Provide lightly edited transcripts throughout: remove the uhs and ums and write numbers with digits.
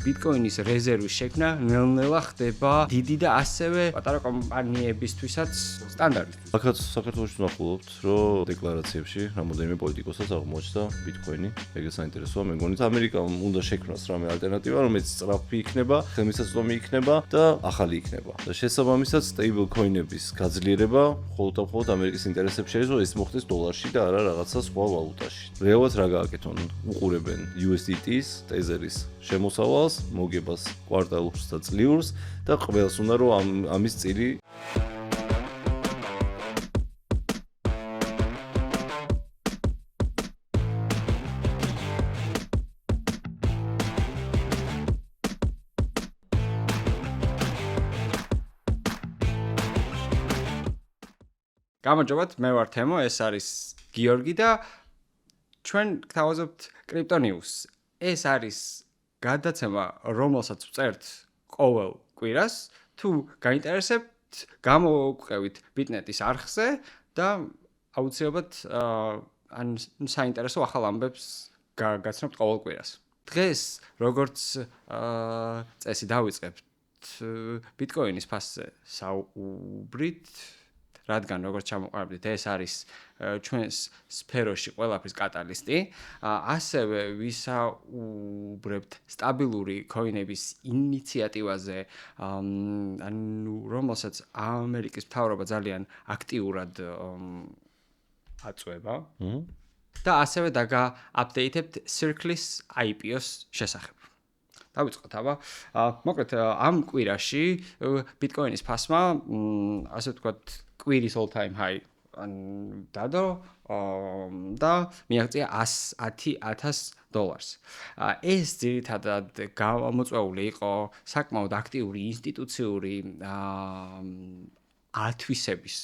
ბიტკოინის რეზერვის შექმნა ნელ-ნელა ხდება დიდი და ასევე პატარა კომპანიებისთვისაც სტანდარტი. აქაც საქართველოში ვნახულობთ, რომ დეკლარაციებში რამოდენიმე პოლიტიკოსაც აღმოჩნდა ბიტკოინი. ეგეც საინტერესოა, მე მგონი ამერიკამ უნდა შექმნას რამე ალტერნატივა, რომელიც სწრაფი იქნება, ხელმისაწვდომი იქნება და ახალი იქნება. და შესაბამისად stable coin-ების გაძლიერება მხოლოდ ამერიკის ინტერესებს შეიძლება ეს მოხდეს დოლარში და არა რაღაცა სხვა ვალუტაში. რეალურად რა გააკეთონ? უყურებენ USDT-ის, ტეზერის შემოსავალს, მოგებას კვარტალურს და წლიურს და ყველს უნდა რომ ამის წილი გამარჯობათ, მე ვარ თემო, ეს არის გიორგი და ჩვენ გთავაზობთ Crypto News. ეს არის გადაცემა, რომელსაც ვწერთ ყოველ კვირას. თუ გაინტერესებთ, გამოვყევით ბიტნეტის არხზე და აუცილებლად ან საინტერესო ახალ ამბებს გაცნობთ ყოველ კვირას. დღეს როგორც წესი დავიწყებთ ბიტკოინის ფასზე საუბრით, რადგან როგორც ჩამოყალიბდით, ეს არის ჩვენს სფეროში ყველაფრის კატალისტი, ასევე ვისაუბრებთ სტაბილური კოინების ინიციატივაზე, ანუ რომელსაც ამერიკის მთავრობა ძალიან აქტიურად აწვევა და ასევე დაგააპდეითებთ Circle-ის IPO-ს შესახებ. დავიწყოთ, აბა. მოკლედ, ამ კვირაში ბიტკოინის ფასმა, ასე ვთქვათ, კვირის all time high დადო და მიაღწია $110,000. ეს ძირითადად გამოწვეული იყო საკმაოდ აქტიური ინსტიტუციური ათვისების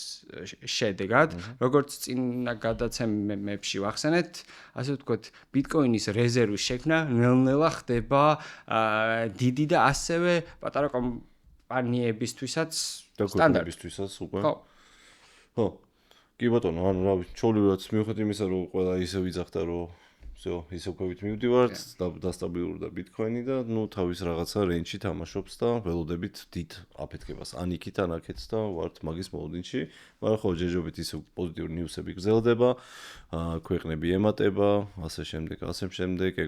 შედეგად, როგორც წინა გადაცემებში ვახსენეთ, ასე ვთქვათ, ბიტკოინის რეზერვის შექმნა ნელ-ნელა ხდება დიდი და ასევე პატარა კომპანიებისთვისაც სტანდარტებისთვისაც უკვე. ხო. კი ბატონო, ანუ რა ვიცი, ჩოლივაც მიუხედავად იმისა, რომ ყველა ისე ვიძახდა, რომ ისე ყვებით მივდივართ, დასტაბილურდა ბიტკოინი და თავის რაღაცა რეინჯში თამაშობს და ველოდებით დიდ აფეთქებას. ან იქით, ან აქეთ და ვართ მაგის მოლოდინში, მაგრამ ხო ჯერჯერობით ისე პოზიტიური ნიუსები გრძელდება, ქვეყნები ემატება, ასე შემდეგ.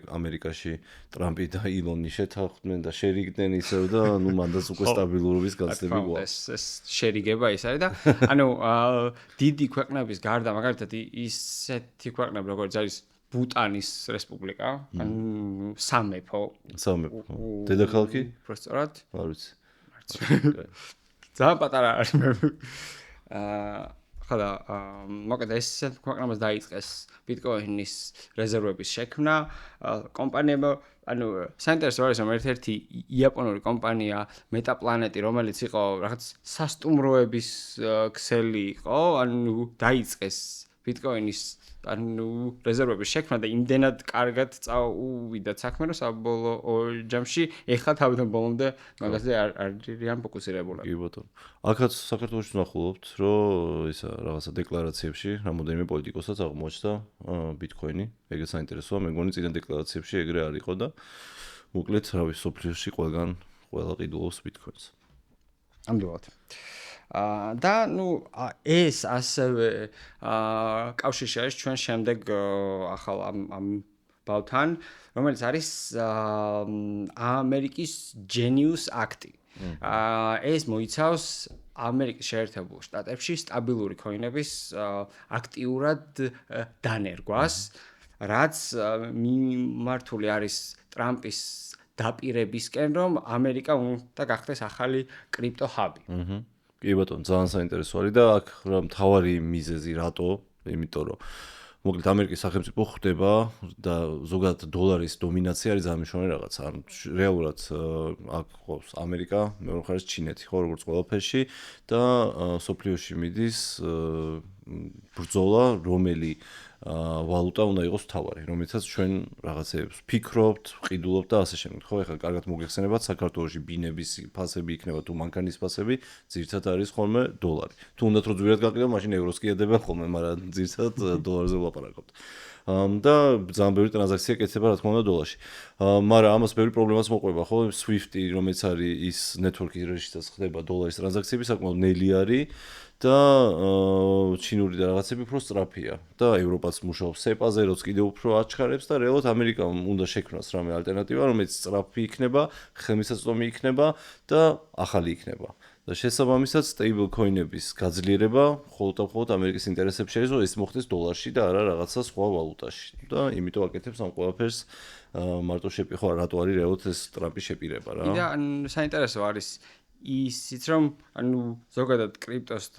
ამერიკაში ტრამპი და ილონი შეთანხმდნენ და შერიგდნენ ისევ და მანდაც უკვე სტაბილურობის გაცდები გვაქვს. ეს შერიგება ის არის და ანუ დიდი ქვეყნების გარდა, მაგალითად ისეთი ქვეყნები როგორც არის ბუტანის რესპუბლიკა, ანუ სამეფო. დედაქალაქი? პროსტორად? არ ვიცი. ძალიან პატარა არის მე. ხოდა, მოკლედ ეს ქვეყნებას დაიწყეს ბიტკოინის რეზერვების შექმნა, კომპანიებმა, ანუ საინტერესო არის, რომ ერთ-ერთი იაპონური კომპანია Metaplanet, რომელიც იყო რაღაც სასტუმროების ქსელი იყო, ანუ დაიწყეს ბიტკოინის რეზერვების შექმნა და იმდენად კარგად წავიდა საქმე, რომ საბოლოო ჯამში ეხლა თავიდან ბოლომდე მაგაზე არიან ფოკუსირებული. კი ბატონო. აქაც საქართველოში ვნახულობთ, რომ ისა რაღაცა დეკლარაციებში რამოდენიმე პოლიტიკოსაც აღმოჩნდა ბიტკოინი. ეგეც საინტერესოა, მე მგონი წინა დეკლარაციებში ეგრე არ იყო და მოკლედ, რა ვიცი, სოფლიოში ყველა ყიდულობს ბიტკოინს. ამდენად. და ეს ასევე კავშირში არის ჩვენ შემდეგ ახალ ამ ბავთან, რომელიც არის ამერიკის Genius Act-ი. ეს მოიცავს ამერიკის შეერთებულ შტატებში სტაბილური კოინების აქტიურად დანერგვას, რაც მიმართული არის ტრამპის დაპირებისკენ, რომ ამერიკა უნდა გახდეს ახალი კრიპტო ჰაბი. კი ბატონო, ძალიან საინტერესო არის და აქ რა მთავარი მიზეზი რატო? იმიტომ რომ მოკლედ ამერიკის სახელმწიფო ხვდება და ზოგადად დოლარის დომინაცია არის ძალიან მნიშვნელოვანი რაღაცა. ანუ რეალურად აქ ყავს ამერიკა, მეორე მხარეს ჩინეთი, ხო, როგორც ყველაფერში და სოფლიოში მიდის ბრძოლა, რომელი ვალუტა უნდა იყოს მთავარი, რომელიცაც ჩვენ რაღაცეებს ვფიქრობთ, ვყიდულობთ და ასე შემდეგ. ხო, ეხლა კარგად მოგეხსენებათ, საქართველოში ბინების ფასები იქნება თუ მანქანის ფასები, ძირითადად არის ხოლმე დოლარი. თუ უნდათ რომ ძვირად გაყიდო, მაშინ ევროს კი ედება ხოლმე, მაგრამ ძირითადად დოლარზე ვლაპარაკობთ. და ძალიან ბევრი ტრანზაქცია კეთდება რა თქმა უნდა დოლარში. მაგრამ ამას ბევრი პრობლემაც მოყვება, ხო? SWIFT-ი, რომელიც არის ის ნეტვორკი, რაშიც ხდება დოლარის ტრანზაქციები, საკმაოდ ნელი არის და ჩინური და რაღაცები უფრო სწრაფია და ევროპაც მუშაობს SEPA-ზე, რაც კიდევ უფრო აჩქარებს და რეალურად ამერიკამ უნდა შექმნას რამე ალტერნატივა, რომელიც სწრაფი იქნება, ხელმისაწვდომი იქნება და ახალი იქნება. და შესაბამისად stable coin-ების გაძლიერება მხოლოდ ამერიკის ინტერესებს შეიძლება ეს მოხდეს დოლარში და არა რაღაცა სხვა ვალუტაში. და იმიტომ აკეთებს ამ ყველაფერს მარტო ხო რატო არის რეალურად ეს ტრამპის შეპირება რა. და საინტერესო არის ისიც რომ ზოგადად კრიპტოს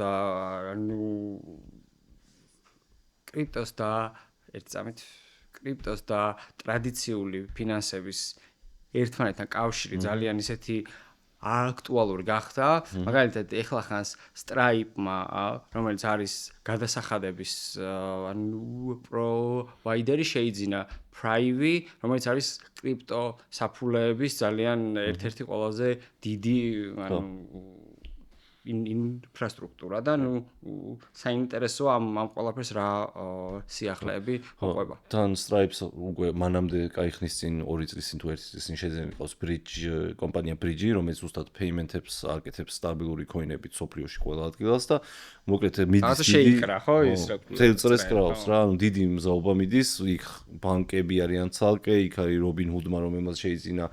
და ტრადიციული ფინანსების ერთმანეთთან კავშირი ძალიან ისეთი აქტუალური გახდა, მაგალითად ეხლა ხანს Stripe-მა, რომელიც არის გადასახადების პროვაიდერი შეიძინა Privy, რომელიც არის კრიპტო საფულეების ძალიან ერთ-ერთი ყველაზე დიდი ინფრასტრუქტურა და საინტერესო ამ ყველაფერს რა სიახლეები მოყვება. თან Stripes უკვე მანამდე კაიხნის წინ 2 წლის წინ თუ 1 წლის წინ შეძენილი ყავს კომპანია Bridge, რომელიც ზუსტად payment-ებს აკეთებს სტაბილური coin-ებით სოფლიოში ყველა ადგილას და მოკლედ მიდის შეიკრა ხო ის წელწრეს კრავს რა, დიდი მზაობა მიდის, იქ ბანკები არიან ცალკე, იქ არის Robinhood-მა რომელმაც შეიძინა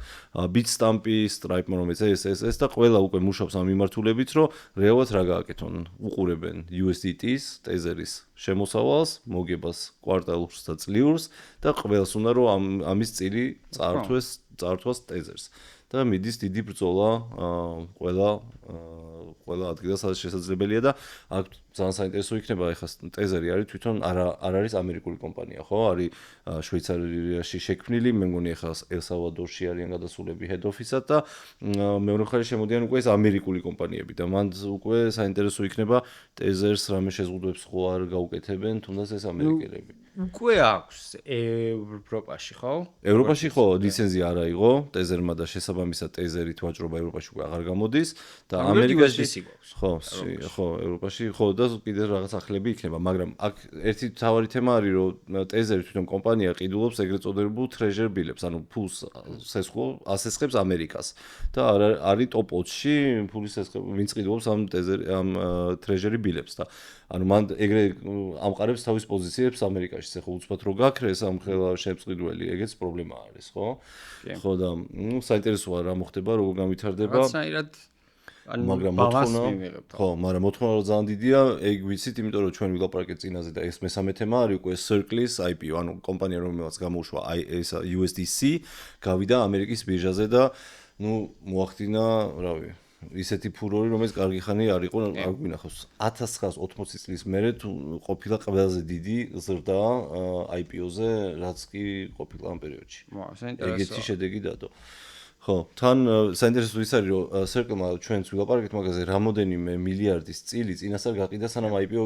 Bitstamp-ი, Stripe-მა რომელიც ეს და ყველა უკვე მუშაობს ამ მიმართულებით, რომ რეალურად რა გააკეთონ? უყურებენ USDT-ს, Tetheris შემოსავალს, მოგებას კვარტალურს და წლიურს და ყველას უნდა რომ ამის წილი წაართვას Tethers. და მიდის დიდი ბრძოლა ყველა ადგილას სადაც შესაძლებელია და აქ ძალიან საინტერესო იქნება ეხლა Tetheri არის თვითონ არ არის ამერიკული კომპანია, ხო? არის შვეიცარიაში შექმნილი, მე მგონი ეხლა ელ-სალვადორში არიან გადასულები head office-ად და მეორე მხარე შემოდიან უკვე ეს ამერიკული კომპანიები და მან უკვე საინტერესო იქნება Tethers რამე შეზღუდვებს ხო არ გაუკეთებენ, თუნდაც ეს ამერიკელები. უკვე აქვს ევროპაში, ხო? ევროპაში ხო, ლიცენზია არ აიღო Tether-მა და შესაბამისად Tether-ით ვაჭრობა ევროპაში უკვე აღარ გამოდის და ამერიკაში ხო, ევროპაში ხო და კიდე რაღაც ახლები იქნება, მაგრამ აქ ერთი მთავარი თემა არის, რომ Tether თვითონ კომპანია ყიდულობს ეგრეთ წოდებულ treasury bill-ებს, ანუ ფულს ასესხებს ამერიკას და არის top 20-ში ფულის ვინც ყიდულობს ამ treasury bill-ებს და ანუ მან ეგრე ამყარებს თავის პოზიციებს ამერიკაში. ეხლა უცბად რო გაქრეს ამ ხელა შეფწყიდველი, ეგეც პრობლემა არის, ხო? ხო და საინტერესოა რა მოხდება, როგორ განვითარდება. რაღაცნაირად მაგრამ მოთხოვნა რომ ძალიან დიდია, ეგ ვიცით, იმიტომ რომ ჩვენ ვილაპარაკეთ წინაზე და ეს მესამე თემა არის უკვე Circle-ის IPO, ანუ კომპანია რომელსაც გამოუშვა ეს USDC, გავიდა ამერიკის ბირჟაზე და მოახდინა, რავი, ისეთი ფურორი, რომელიც კარგი ხანი არ იყო, არ გვინახავს. 1980 წლის მერე ყოფილა ყველაზე დიდი ზრდა IPO-ზე, რაც კი ყოფილა ამ პერიოდში. ეგეთი შედეგი დადო. ხო, თან საინტერესო ის არის, რომ Circle-მა ჩვენც ვილაპარაკეთ მაგაზე, რამოდენიმე მილიარდის წილი წინასწარ გაყიდა, სანამ IPO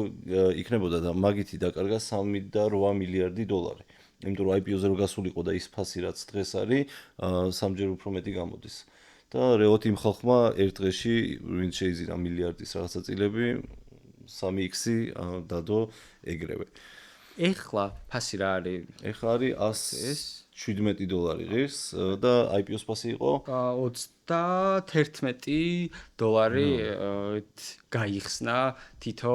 იქნებოდა და მაგითი დაკარგა 3.8 მილიარდი დოლარი. იმიტომ რომ IPO-ზე რო გასულიყო და ის ფასი რაც დღეს არის, სამჯერ უფრო მეტი გამოდის. და რეალურად იმ ხალხმა ერთ დღეში ვინც შეიძინა მილიარდის რაღაცა წილები 3x-ი დადო ეგრევე. ეხლა ფასი რა არის? ეხლა არის $117 ღირს და IPO-ს ფასი იყო $31 გაიხსნა თითო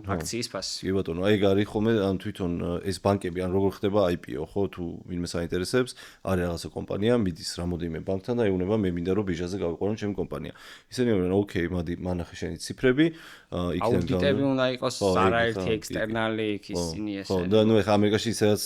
აქციის ფასი. კი ბატონო, ეგ არის ხოლმე ან თვითონ ეს ბანკები ან როგორ ხდება IPO, ხო, თუ ვინმე საინტერესებს, არის რაღაცა კომპანია, მიდის რამოდენიმე ბანკთან და ეუბნება მე მინდა რომ ბირჟაზე გავიყვანო ჩემი კომპანია. ისინი אומרים, ოკეი, მანახე შენი ციფრები, იქიდან აუდიტები უნდა იყოს არაერთი ექსტერნალი ისინი ესე. ხო, და ეხლა ამერიკაში ისედაც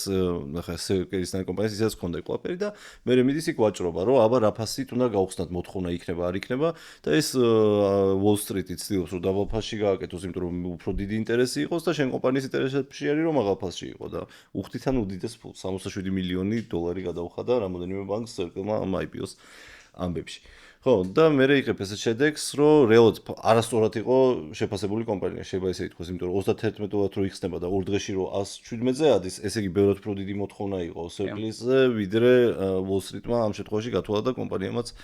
ეხლა Circle-ის კომპანიას ისედაც ქონდა ყველაფერი და მე მიდის იქ ვაჭრობა, რომ აბა რა ფასით უნდა გავხსნათ მოთხოვნა იქნება არ იქნება და ეს Wall Street-ი ცდილობს რომ დაბალ ფასში გააკეთოს, იმიტომ რომ უფრო დიდი ინტერესი იყოს და შენ კომპანიის ინტერესებში არის რომ მაღალ ფასში იყო და უხდით ან უდიდეს ფულს $67 მილიონი გადაუხადა რამოდენიმე ბანკს Circle-მა ამ IPO-ს ამბებში. ხო, და მე იყებ ესეთ შედეგს, რომ რეალურად არასწორად იყო შეფასებული კომპანია, შეიძლება ესე ითქვას, იმიტომ რომ 31 დოლარად რო იხსნება და 2 დღეში რო 117-ზე ადის, ესე იგი ბევრად უფრო დიდი მოთხოვნა იყო Circle-ზე, ვიდრე Wall Street-მა ამ შემთხვევაში გათვალა და კომპანიამაც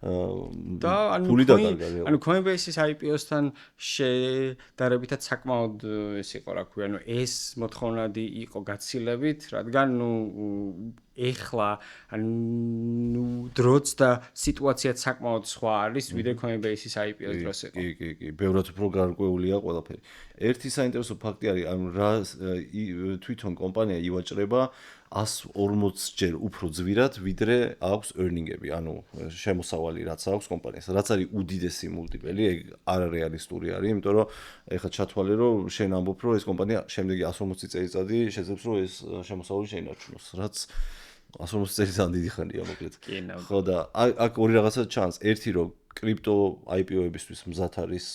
და ფული დაკარგა რეალურად. ანუ Coinbase-ის IPO-სთან შედარებითად საკმაოდ ეს იყო, რა ქვია, ანუ ეს მოთხოვნადი იყო გაცილებით, რადგან ეხლა ანუ დროც და სიტუაციაც საკმაოდ სხვა არის, ვიდრე Coinbase-ის IPO-ს დროს იყო. კი, ბევრად უფრო გარკვეულია ყველაფერი. ერთი საინტერესო ფაქტი არის, ანუ რა თვითონ კომპანია ივაჭრება 140 ჯერ უფრო ძვირად, ვიდრე აქვს earning-ები, ანუ შემოსავალი რაც აქვს კომპანიას. რაც არის უდიდესი მულტიპელი, ეგ არარეალისტური არის, იმიტომ რომ ეხლა ჩათვალე, რომ შენ ამბობ, რომ ეს კომპანია შემდეგი 140 წელიწადი შეძლებს, რომ ეს შემოსავალი შეინარჩუნოს, რაც 140 წელიწადი დიდი ხანია მოკლედ. ხო და აქ ორი რაღაცა ჩანს. ერთი რომ კრიპტო IPO-ებისთვის მზად არის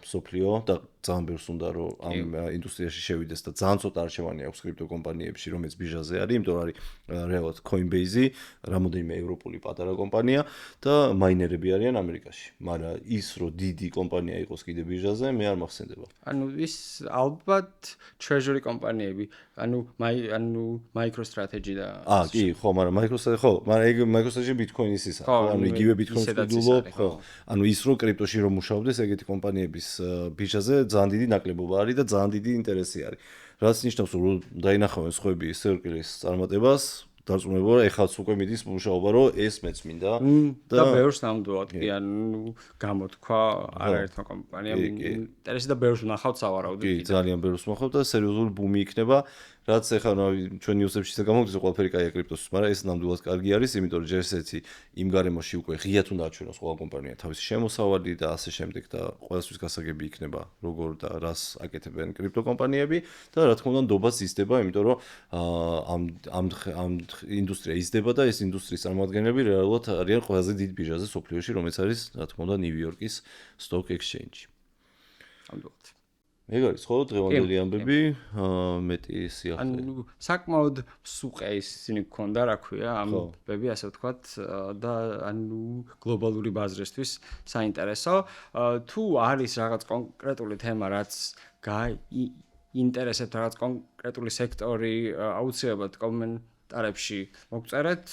სოფლიო და ძალიან ბევრს უნდა რომ ამ ინდუსტრიაში შევიდეს და ძალიან ცოტა არჩევანი აქვს კრიპტო კომპანიებში, რომელიც ბირჟაზე არის, იმიტომ რომ არის რეალურად Coinbase, რამოდენიმე ევროპული პატარა კომპანია და მაინერები არიან ამერიკაში. მაგრამ ის რომ დიდი კომპანია იყოს კიდე ბირჟაზე, მე არ მახსენდება. ანუ ის ალბათ treasury კომპანიები, ანუ MicroStrategy და კი, ხო, მაგრამ მაგრამ ეგ MicroStrategy Bitcoin-ის ისა, ხო, ანუ იგივე Bitcoin-ს ვიდულობ, ხო. ანუ ის რომ კრიპტოში რომ მუშაობდეს ეგეთი კომპანიების ბირჟაზე ძალიან დიდი ნაკლებობა არის და ძალიან დიდი ინტერესი არის. რაც ნიშნავს, რომ დაინახავენ სხვები Circle-ის წარმატებას, დარწმუნებულობა, ეხლაც უკვე მიდის მუშაობა, რომ ეს მეც მინდა და ბევრს ნამდვილად კი, ანუ გამოთქვა არაერთმა კომპანიამ ინტერესი და ბევრს ვნახავთ სავარაუდოდ. კი, ძალიან ბევრს ვნახავთ და სერიოზული ბუმი იქნება. რაც ეხლა ჩვენ ნიუსებში ისე გამოგვდის, რომ ყველაფერი კაია კრიპტოსთვის, მაგრამ ეს ნამდვილად კარგი არის, იმიტომ რომ ჯერ ესეთი იმ გარემოში უკვე ღიად უნდა აჩვენოს ყველა კომპანია თავისი შემოსავალი და ასე შემდეგ და ყველასთვის გასაგები იქნება, როგორ და რას აკეთებენ კრიპტო კომპანიები და რა თქმა უნდა ნდობაც იზრდება, იმიტომ რომ ამ ინდუსტრია იზრდება და ეს ინდუსტრიის წარმომადგენლები რეალურად არიან ყველაზე დიდ ბირჟაზე სოფლიოში, რომელიც არის რა თქმა უნდა ნიუ-იორკის Stock Exchange. ნამდვილად. ეგ არის ხო დღევანდელი ამბები, მეტი სიახლე. ანუ საკმაოდ სუყე ისინი გქონდა, რა ქვია, ამბები, ასე ვთქვათ, და ანუ გლობალური ბაზრისთვის საინტერესო. თუ არის რაღაც კონკრეტული თემა, რაც გაინტერესებთ, რაღაც კონკრეტული სექტორი, აუცილებლად კომენტარებში მოგწერეთ,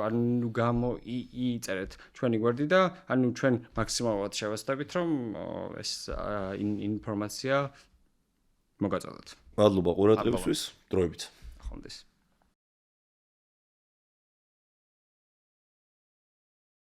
ანუ გამოიწერეთ ჩვენი გვერდი და ანუ ჩვენ მაქსიმალურად შევასწავლეთ, რომ ეს ინფორმაცია მოგაწოდოთ. მადლობა ყურადღებისთვის, დროებით. ახონდეს.